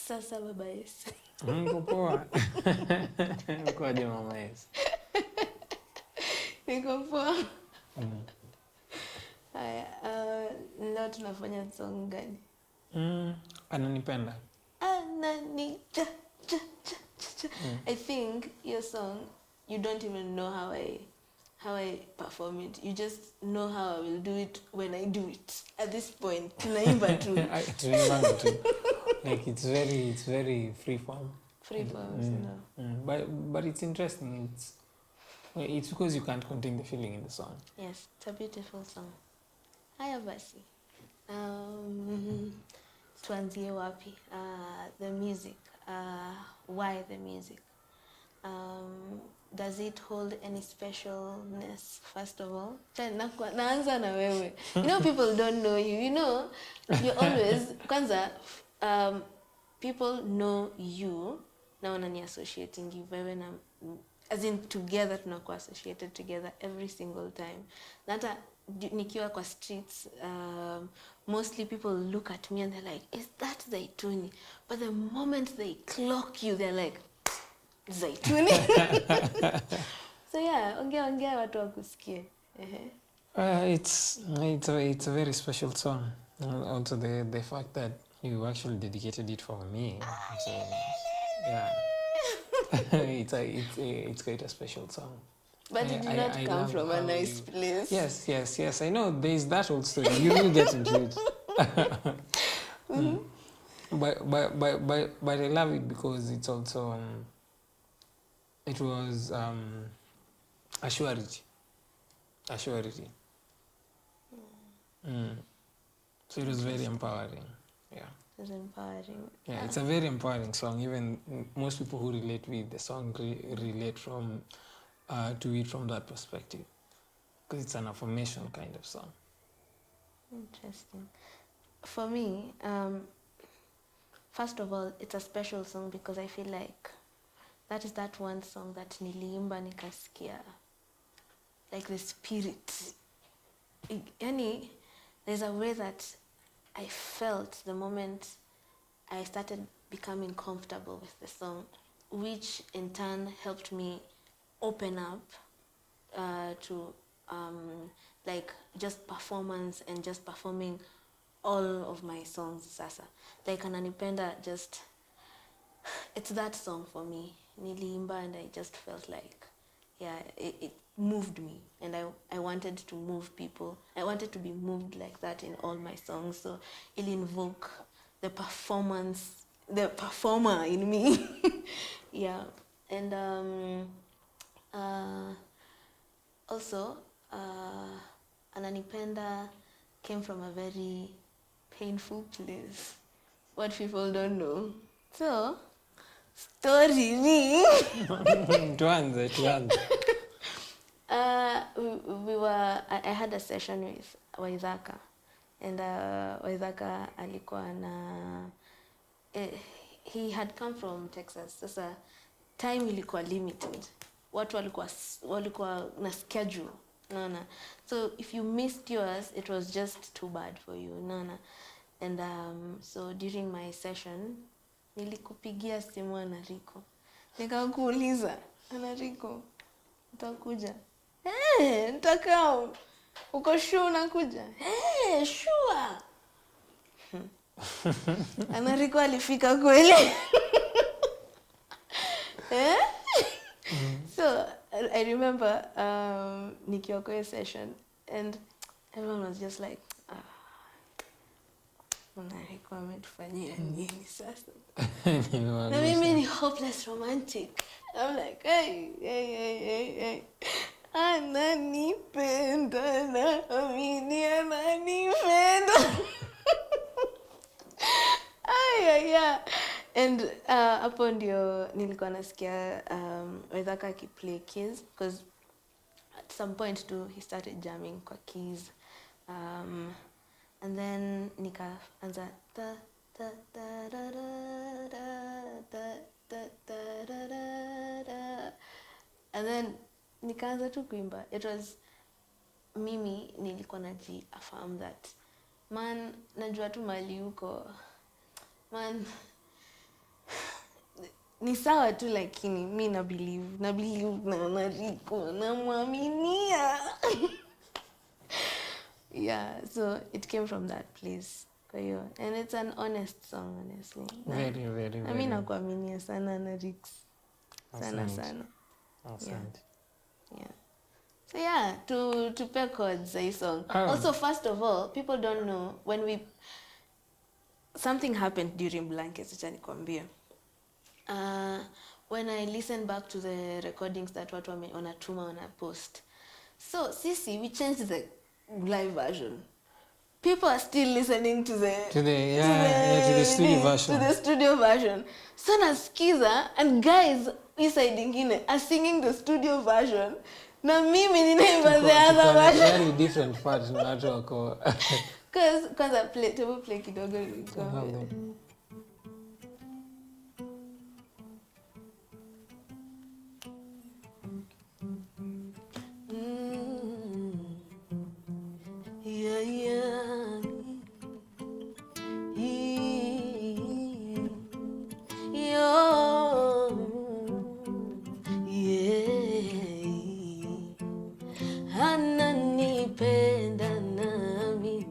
Sasa baba Yesu. Niko poa. Ukoaje mama Yesu? Niko poa. Haya, leo tunafanya song gani? Ananipenda. I think your song, you don't even know how I perform it. You just know how I will do it when I do it. At this point, tunaimba tu. Tunaimba tu. Like it's very free form. Free form, no. But it's interesting. It's because you can't contain the feeling in the song. Yes, it's a beautiful song. Haya basi. Tuanzie wapi? The music. Why the music? Does it hold any specialness, first of all? Naanza na wewe. You know, people don't know you. You know, you always, kwanza, people know you, na wanani associating you, wewe na, as in together, tunakuwa associated together every single time. Nata, nikiwa kwa streets, mostly people look at me and they're like, is that Zaituni? But the moment they clock you, they're like, Zaituni. So yeah, ongea watu wakusikie. It's a very special song. Also the fact that you actually dedicated it for me. So, yeah. it's quite a special song. But it did not come from a nice place. Yes. I know there's that old story. You will get into it. But I love it because it's also it was a surety. So it was very empowering. Yeah. It was empowering. Yeah, it's a very empowering song. Even most people who relate with the song relate to it from that perspective, because it's an affirmation kind of song. Interesting. For me, first of all, it's a special song because I feel like that is that one song that niliimba nikasikia, like the spirit. Yani, there's a way that I felt the moment I started becoming comfortable with the song, which in turn helped me open up to like just performance and just performing all of my songs sasa. Like Ananipenda, just, it's that song for me. Niliimba and I just felt like, yeah, it moved me, and I wanted to move people. I wanted to be moved like that in all my songs, so it'll invoke the performance, the performer in me. Yeah. And also, Ananipenda came from a very painful place, what people don't know. So, story me. Tuanze. I had a session with Waithaka, and Waithaka alikuwa na, he had come from Texas. Sasa time ilikuwa limited. Watu walikuwa na schedule. Nana. So if you missed yours, it was just too bad for you. Nana. And so during my session, nilikupigia simu Anariko. Nikakuuliza, Anariko, utakuja? Nitakao. Uko sure unakuja? Sure. Anariko alifika kweli. So I remember nikiwa kwa session, and everyone was just like, Anariko ametufanyia nini sasa? Na mimi ni hopeless romantic. I'm like, hey. Ananipenda na amini ananipenda. Yeah. And hapo ndio nilikuwa nasikia Waithaka akiplay keys, because at some point too he started jamming kwa keys. And then nikaanza ta ta ta da da da da, and then nikaanza tu kuimba. It was mimi nilikuwa naji-affirm that man, najua tu mali huko man, ni sawa tu, lakini mi na believe na Anariko, namwaminia. Yeah, so it came from that place. Kwa hiyo, and it's an honest song, honestly. Very, very, very. Mi nakuaminia sana Anariko. Sana. Asante. Yeah. So yeah, to pair chords a song. Also, first of all, people don't know something happened during Blankets, acha nikwambie. When I listen back to the recordings that watu wanatuma on a post. So, sisi, we changed the live version. People are still listening to the studio version. To the studio version. So nasikiza, and guys inside ingine are singing the studio version. Na mimi ninaimba the other version. Very different parts na watu wako. Kwanza play kidogo. Ananipenda nami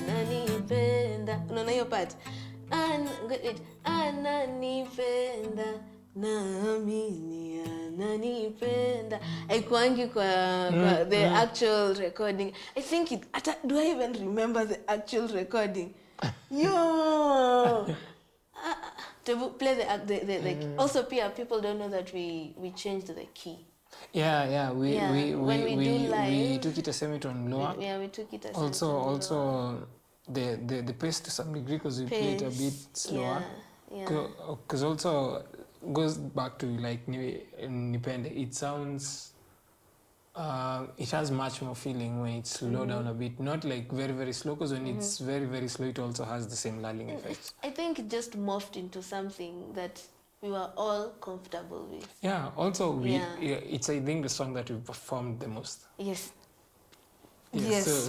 ananipenda. Unaona hiyo part? Ananipenda nami ananipenda. Haikuangi kwa the actual recording. I think do I even remember the actual recording? Yo! To play the also people don't know that we changed the key. Yeah. We took it a semitone lower. Yeah, we took it a also the pace to some degree, because we played a bit slower. Yeah. Because also goes back to like Ananipenda. It sounds it has much more feeling when it's slow down a bit, not like very, very slow, because when it's very, very slow, it also has the same lulling effects. I think it just morphed into something that we were all comfortable with. Yeah, also it's, I think, the song that we performed the most. Yes.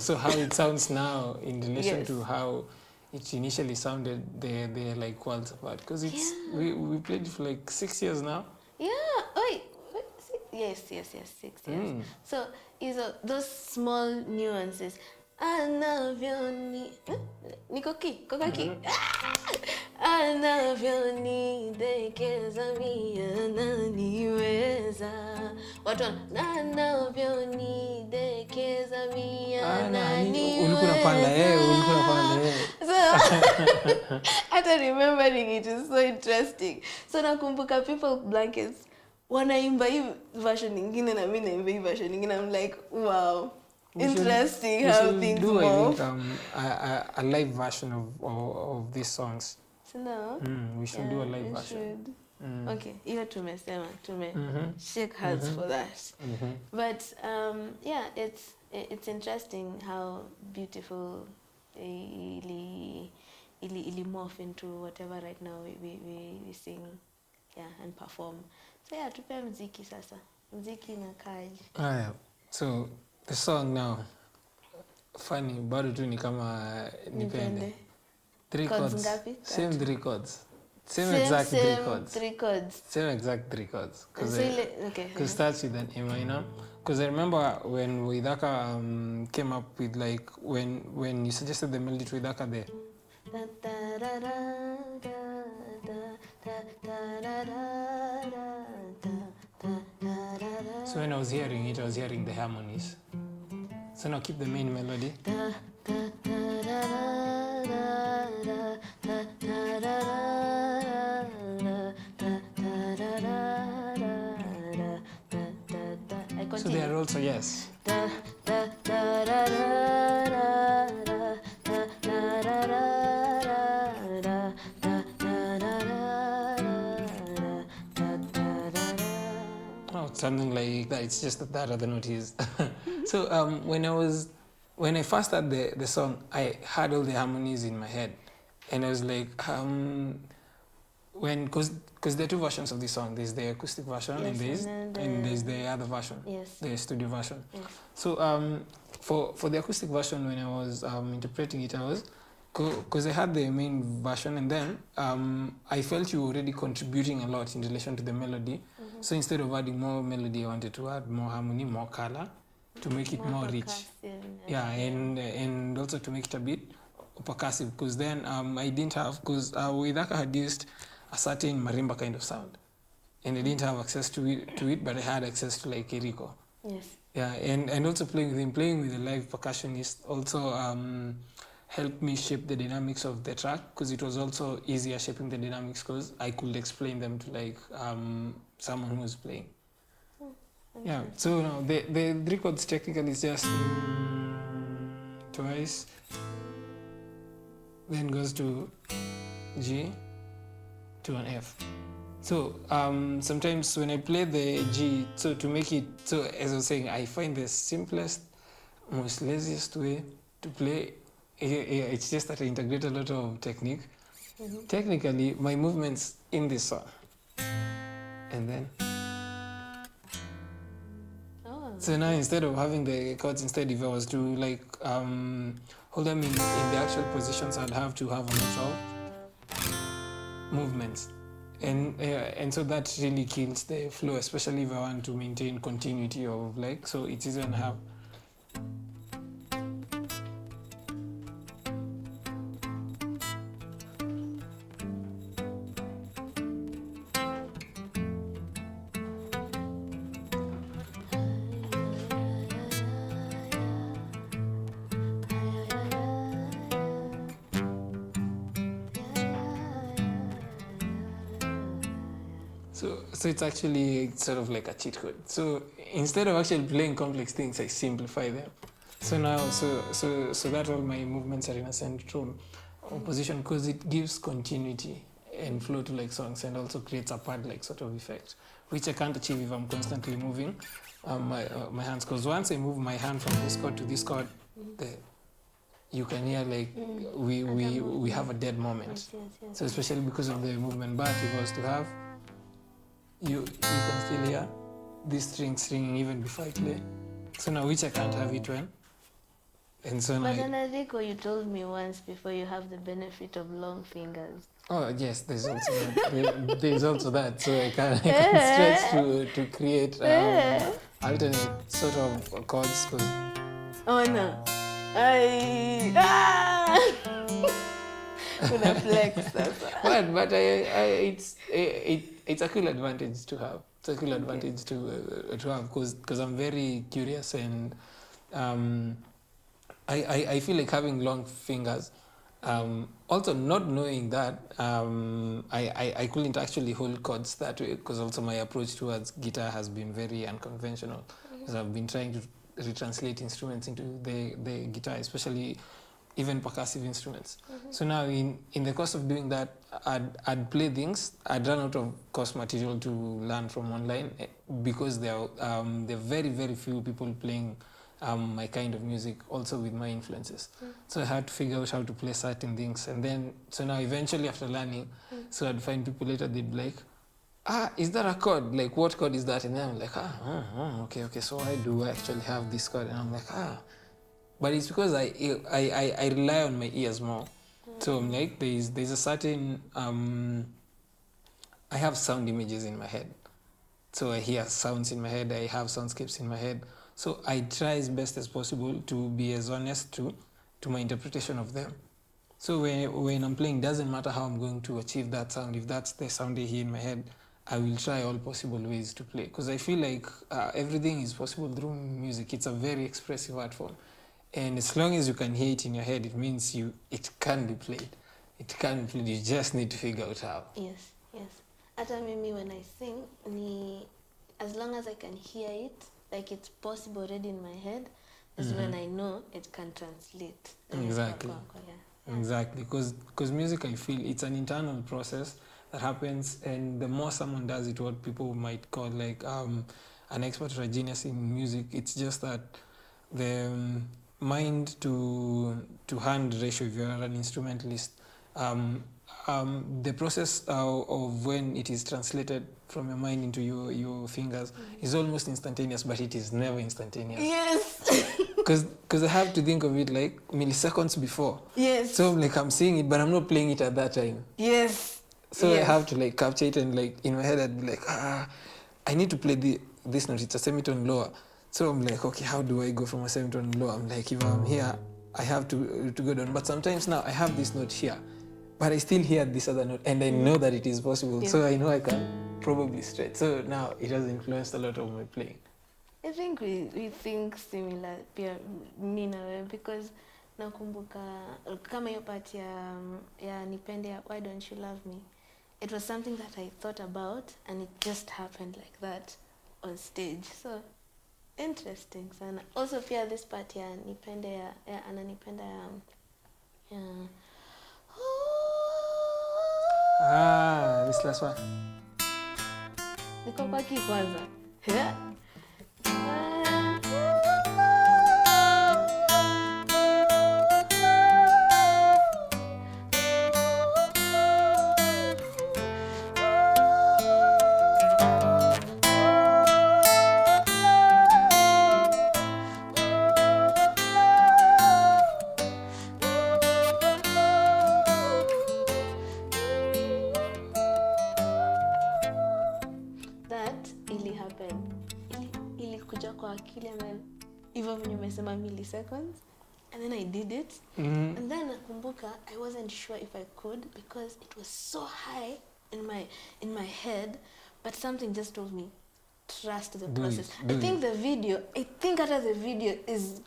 So how it sounds now in relation to how it initially sounded, they're like worlds apart, because it's we played it for like 6 years now. Yeah. Yes, 6 years. So those small nuances. Anavyonidekeza mimi ananiweza. Watu anavyonidekeza mimi ananiweza. Ulikuwa panda. So after remembering it is so interesting. So nakumbuka people Blankets wanaimba hii version nyingine na mimi naimba hii version nyingine. I'm like, wow. Interesting how things do, move. I think a live version of these songs. So no? We should do a live version. Okay, hiyo tumesema, shake hands for that. But yeah, it's interesting how beautiful ili morph into whatever right now we sing, and perform. So yeah, tupe mziki sasa. Mziki na kaji. So the song now, funny, bado tu ni kama Nipende. 3 chords. Same 3 chords. Same exact 3 chords. 3 chords. Same exact 3 chords. Because starts with an A minor. Because I remember when Widaka came up with, like, when you suggested the melody to Widaka there. So when I was hearing it, I was hearing the harmonies. So now keep the main melody. So they are also, yes. Something like that. It's just that other note is. So when I first heard the song, I had all the harmonies in my head, and I was like, because there are 2 versions of this song. There's the acoustic version, and there's the other version, the studio version. Yes. So for the acoustic version, when I was interpreting it, I was, because I had the main version, and then I felt you were already contributing a lot in relation to the melody. So instead of adding more melody, I wanted to add more harmony, more color, to make it more rich. Yeah, and also to make it a bit percussive, because then I didn't have, because Widaka had used a certain marimba kind of sound, and I didn't have access to it, but I had access to like Eriko. Yes. Yeah, and also playing with a live percussionist also helped me shape the dynamics of the track, because it was also easier shaping the dynamics because I could explain them to like someone who was playing. Yeah, so no, the 3 chords technically is just twice, then goes to G to an F. So sometimes when I play the G, so to make it, so as I was saying, I find the simplest, most laziest way to play. It's just that I integrate a lot of technique. Technically, my movements in this song, and then. So now instead of having the chords, instead if I was to like hold them in the actual positions, I'd have to have a lot of movements. And so that really kills the flow, especially if I want to maintain continuity of like, so it's easier to have. So it's actually sort of like a cheat code. So instead of actually playing complex things, I simplify them. So now, so that all my movements are in a central position, because it gives continuity and flow to like songs, and also creates a pad like sort of effect, which I can't achieve if I'm constantly moving my hands. Because once I move my hand from this chord to this chord, you can hear like we have a dead moment. Yes. So especially because of the movement, but if I was to have, you can still hear this string stringing even before I play. So now, which I can't have it when. And so but Anariko, you told me once before, you have the benefit of long fingers. Oh yes, there's also that. There's also that. So I can stretch to create alternate sort of chords. Oh no! But it's a cool advantage to have. It's a cool advantage to have, because I'm very curious, and I feel like having long fingers. Also, not knowing that, I couldn't actually hold chords that way, because also my approach towards guitar has been very unconventional. Because I've been trying to retranslate instruments into the guitar, especially even percussive instruments. So now in the course of doing that, I'd play things. I'd run out of course material to learn from online, because there are very, very few people playing my kind of music also with my influences. So I had to figure out how to play certain things. And then, so now eventually after learning, so I'd find people later, they'd be like, is that a chord? Like, what chord is that? And then I'm like, okay, so why do I actually have this chord? And I'm like, But it's because I rely on my ears more. So I'm like, there's a certain, I have sound images in my head. So I hear sounds in my head, I have soundscapes in my head. So I try as best as possible to be as honest to my interpretation of them. So when I'm playing, doesn't matter how I'm going to achieve that sound. If that's the sound I hear in my head, I will try all possible ways to play. Because I feel like everything is possible through music. It's a very expressive art form. And as long as you can hear it in your head, it means it can be played. It can be played. You just need to figure out how. Yes. Hata mimi when I sing, as long as I can hear it, like it's possible already in my head, is when I know it can translate. Exactly. Exactly. Because music, I feel, it's an internal process that happens, and the more someone does it, what people might call like an expert or a genius in music, it's just that the mind to hand ratio, if you're an instrumentalist, the process of when it is translated from your mind into your fingers is almost instantaneous, but it is never instantaneous. Yes. because I have to think of it like milliseconds before. Yes. So like I'm seeing it, but I'm not playing it at that time. Yes. So yes. I have to like capture it, and like in my head I'd be like, I need to play this note. It's a semitone lower. So I'm like, okay, how do I go from a semitone lower? I'm like, if I'm here, I have to go down. But sometimes now I have this note here, but I still hear this other note, and I know that it is possible. Yeah. So I know I can probably stretch. So now it has influenced a lot of my playing. I think we think similar pia mimi na wewe, because nakumbuka kama hiyo part ya Nipende, why don't you love me, it was something that I thought about and it just happened like that on stage. So interesting sana. Also pia this part ya Nipende ya Ananipenda This last one. Niko kwa kwanza. Even when you mesema milliseconds, and then I did it, and then nakumbuka I wasn't sure if I could because it was so high in my head, but something just told me trust the process. I think the video is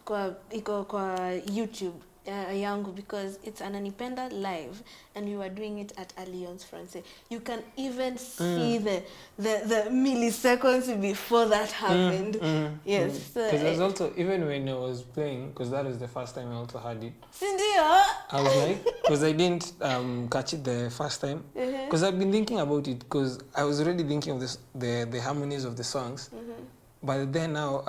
iko kwa YouTube yangu, because it's Ananipenda live and we were doing it at Alliance France. You can even see the milliseconds before that happened. Yes. Because there's also, even when I was playing, because that was the first time I also had it. Sindio? I was like, because I didn't catch it the first time. Because I've been thinking about it, because I was already thinking of the harmonies of the songs. But then now,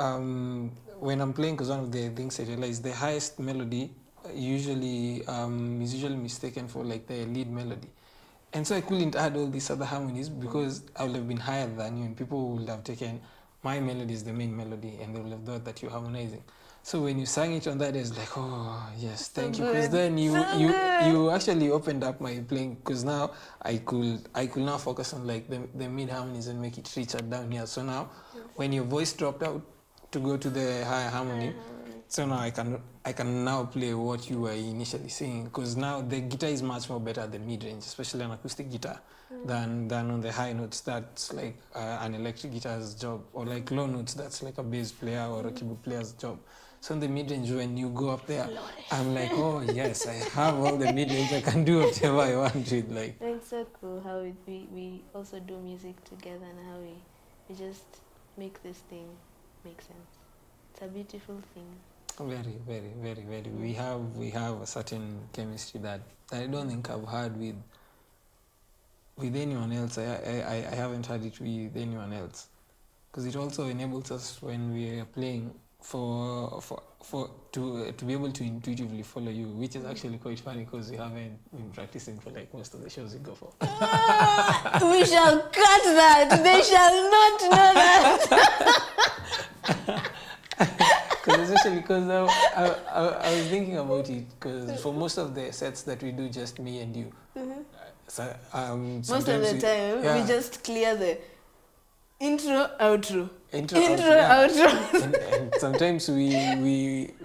when I'm playing, because one of the things I realized, the highest melody is usually mistaken for like the lead melody. And so I couldn't add all these other harmonies because I would have been higher than you, and people would have taken my melody as the main melody and they would have thought that you're harmonizing. So when you sang it on that, it's like, oh yes, thank you, because then you actually opened up my playing, because now I could now focus on like the mid harmonies and make it richer down here. So now when your voice dropped out to go to the higher harmony, so now I can now play what you were initially singing, because now the guitar is much more better at the mid range, especially an acoustic guitar, than on the high notes. That's like an electric guitar's job, or like low notes, that's like a bass player or a keyboard player's job. So in the mid range, when you go up there, I'm like, oh yes, I have all the mid range. I can do whatever I want with. Like, it's so cool how we also do music together, and how we just make this thing make sense. It's a beautiful thing. Very, very, very, very. We have a certain chemistry that I don't think I've had with anyone else. I haven't had it with anyone else, because it also enables us when we are playing to be able to intuitively follow you, which is actually quite funny, because we haven't been practicing for like most of the shows we go for. We shall cut that. They shall not know that. Especially because I was thinking about it, because for most of the sets that we do, just me and you. So, most of the time, we just clear the intro, outro. Outro. And sometimes we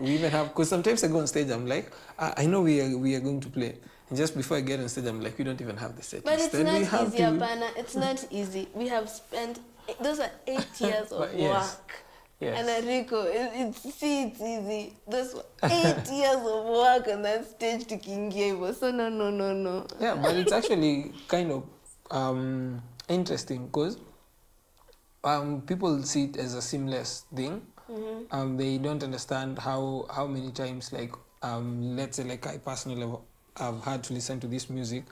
even have, because sometimes I go on stage, I'm like, I know we are going to play. And just before I get on stage, I'm like, we don't even have the set. But it's not easy, Apana. It's not easy. We have spent, those are 8 years of work. Yes. Anariko, it's easy. Those 8 years of work on that stage to Kingiebo. So no. Yeah, but it's actually kind of interesting, because people see it as a seamless thing. They don't understand how many times, like, let's say, like I personally have had to listen to this music,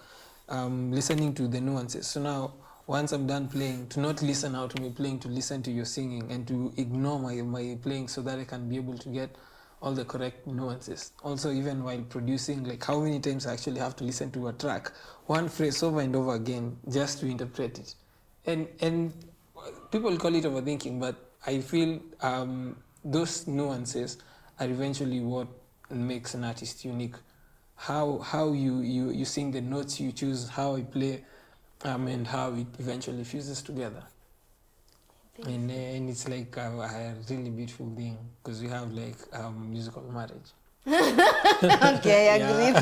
listening to the nuances. So now, once I'm done playing, to not listen out to me playing, to listen to your singing, and to ignore my playing, so that I can be able to get all the correct nuances. Also, even while producing, like how many times I actually have to listen to a track, one phrase over and over again, just to interpret it. And people call it overthinking, but I feel those nuances are eventually what makes an artist unique. How you sing the notes you choose, how you play, and how it eventually fuses together. And it's like a really beautiful thing because we have like musical marriage. Okay, I agree.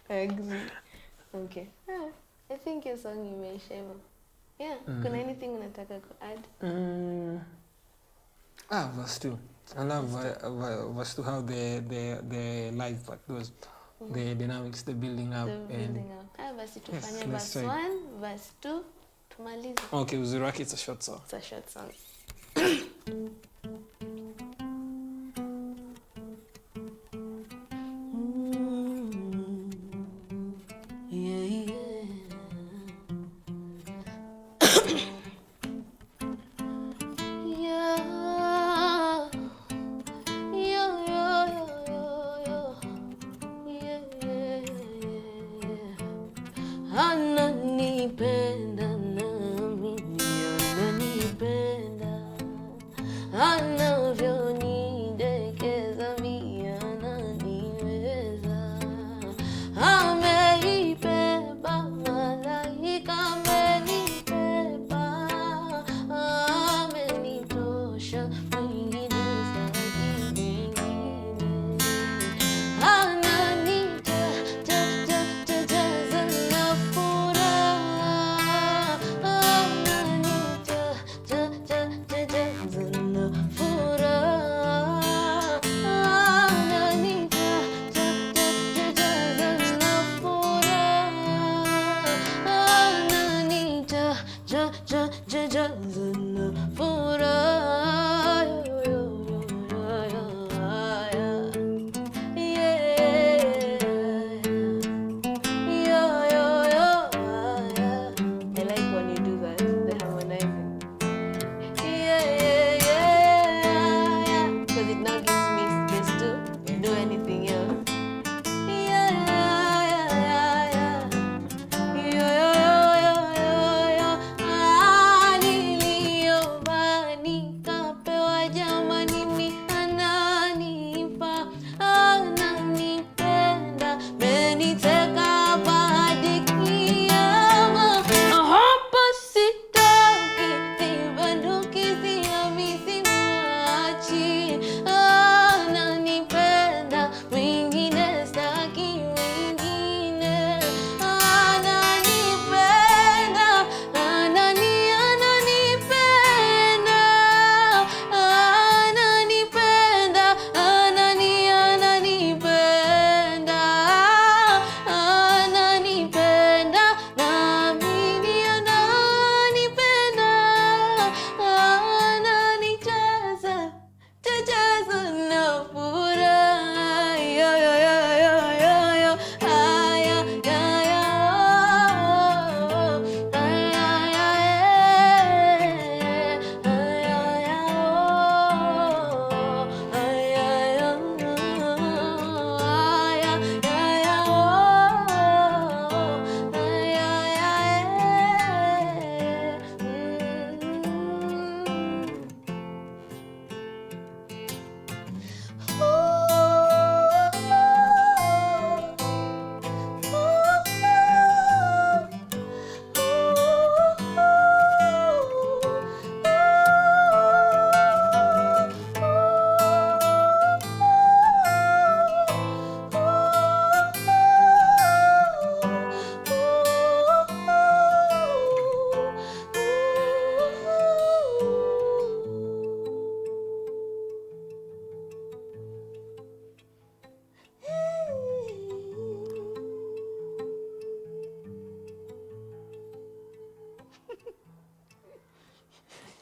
I agree. Okay. I think your song imeisha hivyo. Yeah. Kuna anything unataka ku-add? Verse 2. I love verse 2, how the live part goes. The dynamics, the building up. Basi tufanye verse 1, verse 2, tumalize. Okay, uzuri wake it's a short song. It's a short song. Ananipenda na mimi ananipenda, anavyonidekeza mimi ananiweza, ameibeba malaika amenibeba, amenitosha mwingine stahili mwingine,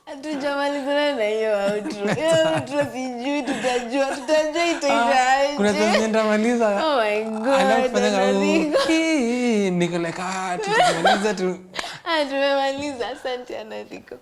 Hatujamalizana na hiyo outro. Hiyo outro sijui tutajua itaisha. Kuna zenye ndamaliza. Oh my god. Niko like tutamaliza tu. Tumemaliza. Asante Anariko.